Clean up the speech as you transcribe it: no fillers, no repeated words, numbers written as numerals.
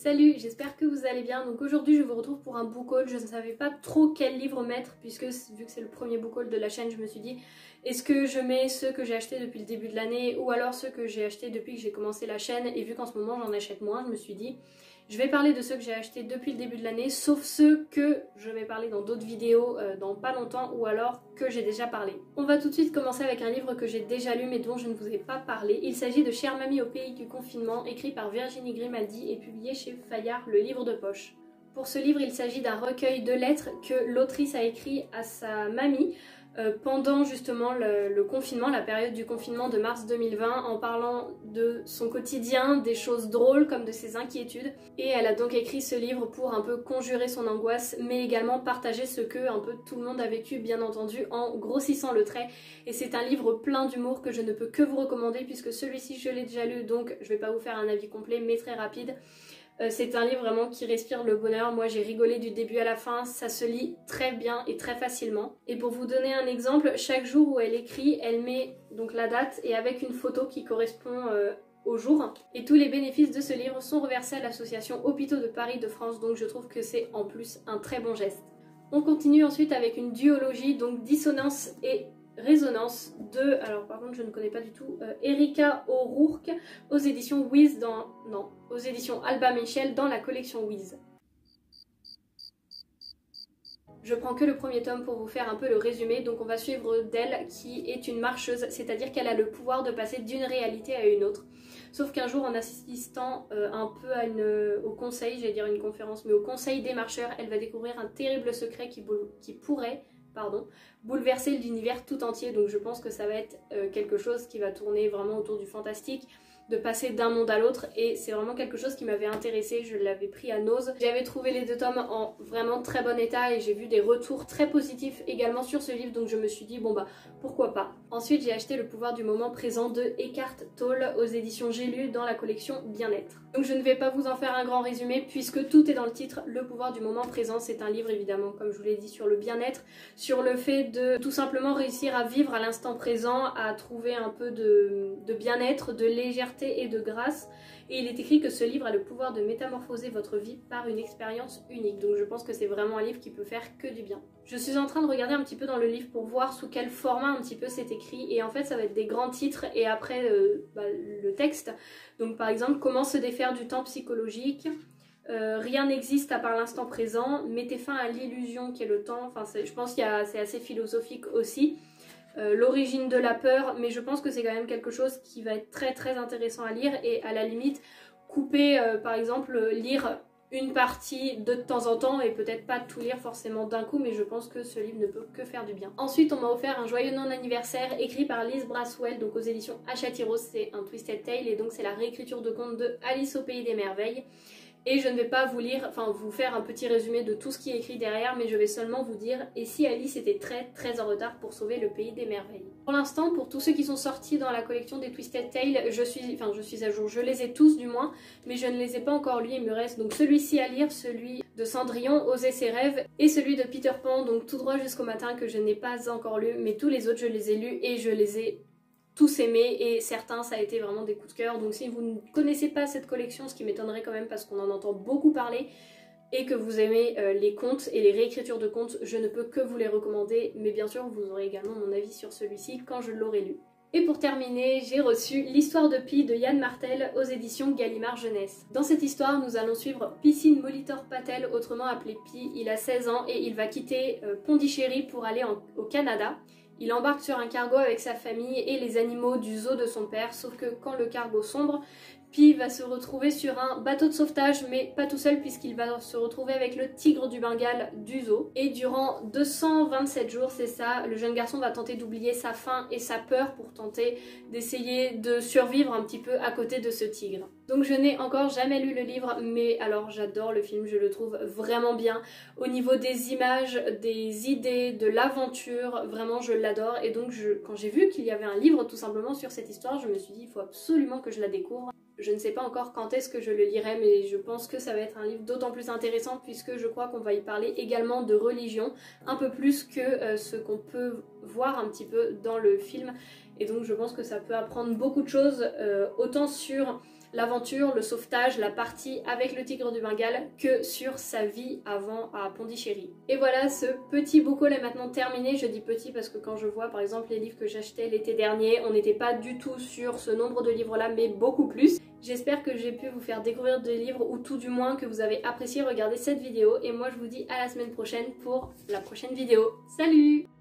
Salut, j'espère que vous allez bien. Donc aujourd'hui je vous retrouve pour un book haul. Je ne savais pas trop quel livre mettre puisque vu que c'est le premier book haul de la chaîne, je me suis dit est-ce que je mets ceux que j'ai achetés depuis le début de l'année ou alors ceux que j'ai achetés depuis que j'ai commencé la chaîne, et vu qu'en ce moment j'en achète moins, je me suis dit je vais parler de ceux que j'ai achetés depuis le début de l'année, sauf ceux que je vais parler dans d'autres vidéos dans pas longtemps ou alors que j'ai déjà parlé. On va tout de suite commencer avec un livre que j'ai déjà lu mais dont je ne vous ai pas parlé. Il s'agit de Chère Mamie au pays du confinement, écrit par Virginie Grimaldi et publié chez Fayard, le livre de poche. Pour ce livre, il s'agit d'un recueil de lettres que l'autrice a écrit à sa mamie pendant justement le confinement, la période du confinement de mars 2020, en parlant de son quotidien, des choses drôles comme de ses inquiétudes. Et elle a donc écrit ce livre pour un peu conjurer son angoisse, mais également partager ce que un peu tout le monde a vécu, bien entendu, en grossissant le trait. Et c'est un livre plein d'humour que je ne peux que vous recommander, puisque celui-ci je l'ai déjà lu, donc je vais pas vous faire un avis complet, mais très rapide. C'est un livre vraiment qui respire le bonheur. Moi j'ai rigolé du début à la fin, ça se lit très bien et très facilement. Et pour vous donner un exemple, chaque jour où elle écrit, elle met donc la date et avec une photo qui correspond au jour. Et tous les bénéfices de ce livre sont reversés à l'association Hôpitaux de Paris de France, donc je trouve que c'est en plus un très bon geste. On continue ensuite avec une duologie, donc Dissonance et Résonance de, alors par contre je ne connais pas du tout, Erika O'Rourke aux éditions Wiz aux éditions Albin Michel dans la collection Wiz. Je prends que le premier tome pour vous faire un peu le résumé, donc on va suivre d'elle qui est une marcheuse, c'est-à-dire qu'elle a le pouvoir de passer d'une réalité à une autre. Sauf qu'un jour en assistant un peu à au conseil, j'allais dire une conférence, mais au conseil des marcheurs, elle va découvrir un terrible secret qui pourrait bouleverser l'univers tout entier. Donc je pense que ça va être quelque chose qui va tourner vraiment autour du fantastique, de passer d'un monde à l'autre, et c'est vraiment quelque chose qui m'avait intéressée. Je l'avais pris à Nose. J'avais trouvé les deux tomes en vraiment très bon état et j'ai vu des retours très positifs également sur ce livre, donc je me suis dit bon bah pourquoi pas. Ensuite j'ai acheté Le pouvoir du moment présent de Eckhart Tolle aux éditions J'ai lu dans la collection Bien-être. Donc je ne vais pas vous en faire un grand résumé puisque tout est dans le titre. Le pouvoir du moment présent, c'est un livre évidemment comme je vous l'ai dit sur le bien-être, sur le fait de tout simplement réussir à vivre à l'instant présent, à trouver un peu de bien-être, de légèreté et de grâce. Et il est écrit que ce livre a le pouvoir de métamorphoser votre vie par une expérience unique. Donc je pense que c'est vraiment un livre qui peut faire que du bien. Je suis en train de regarder un petit peu dans le livre pour voir sous quel format un petit peu c'est écrit, et en fait ça va être des grands titres et après le texte. Donc par exemple, comment se défaire du temps psychologique, rien n'existe à part l'instant présent, mettez fin à l'illusion qu'est le temps. Enfin je pense que c'est assez philosophique aussi. L'origine de la peur, mais je pense que c'est quand même quelque chose qui va être très très intéressant à lire, et à la limite couper par exemple, lire une partie de temps en temps et peut-être pas tout lire forcément d'un coup, mais je pense que ce livre ne peut que faire du bien. Ensuite on m'a offert Un joyeux non-anniversaire écrit par Lise Braswell, donc aux éditions Hachette Heroes. C'est un Twisted Tale et donc c'est la réécriture de contes de Alice au pays des merveilles. Et je ne vais pas vous lire, enfin vous faire un petit résumé de tout ce qui est écrit derrière, mais je vais seulement vous dire et si Alice était très très en retard pour sauver le pays des merveilles. Pour l'instant, pour tous ceux qui sont sortis dans la collection des Twisted Tales, je suis à jour, je les ai tous du moins, mais je ne les ai pas encore lus. Il me reste donc celui-ci à lire, celui de Cendrillon, Oser ses rêves, et celui de Peter Pan, donc Tout droit jusqu'au matin, que je n'ai pas encore lu, mais tous les autres je les ai lus et je les ai tous aimés, et certains ça a été vraiment des coups de cœur. Donc si vous ne connaissez pas cette collection, ce qui m'étonnerait quand même parce qu'on en entend beaucoup parler, et que vous aimez les contes et les réécritures de contes, je ne peux que vous les recommander, mais bien sûr vous aurez également mon avis sur celui-ci quand je l'aurai lu. Et pour terminer, j'ai reçu L'histoire de Pi de Yann Martel aux éditions Gallimard Jeunesse. Dans cette histoire, nous allons suivre Piscine Molitor Patel, autrement appelé Pi. Il a 16 ans et il va quitter Pondichéry pour aller au Canada. Il embarque sur un cargo avec sa famille et les animaux du zoo de son père, sauf que quand le cargo sombre, Pi va se retrouver sur un bateau de sauvetage, mais pas tout seul puisqu'il va se retrouver avec le tigre du Bengale du zoo. Et durant 227 jours, c'est ça, le jeune garçon va tenter d'oublier sa faim et sa peur pour tenter d'essayer de survivre un petit peu à côté de ce tigre. Donc je n'ai encore jamais lu le livre, mais alors j'adore le film, je le trouve vraiment bien. Au niveau des images, des idées, de l'aventure, vraiment je l'adore. Et donc quand j'ai vu qu'il y avait un livre tout simplement sur cette histoire, je me suis dit il faut absolument que je la découvre. Je ne sais pas encore quand est-ce que je le lirai, mais je pense que ça va être un livre d'autant plus intéressant puisque je crois qu'on va y parler également de religion, un peu plus que ce qu'on peut voir un petit peu dans le film. Et donc je pense que ça peut apprendre beaucoup de choses, autant sur l'aventure, le sauvetage, la partie avec le tigre du Bengale que sur sa vie avant à Pondichéry. Et voilà, ce petit book haul est maintenant terminé. Je dis petit parce que quand je vois par exemple les livres que j'achetais l'été dernier, on n'était pas du tout sur ce nombre de livres là, mais beaucoup plus. J'espère que j'ai pu vous faire découvrir des livres ou tout du moins que vous avez apprécié regarder cette vidéo. Et moi je vous dis à la semaine prochaine pour la prochaine vidéo. Salut!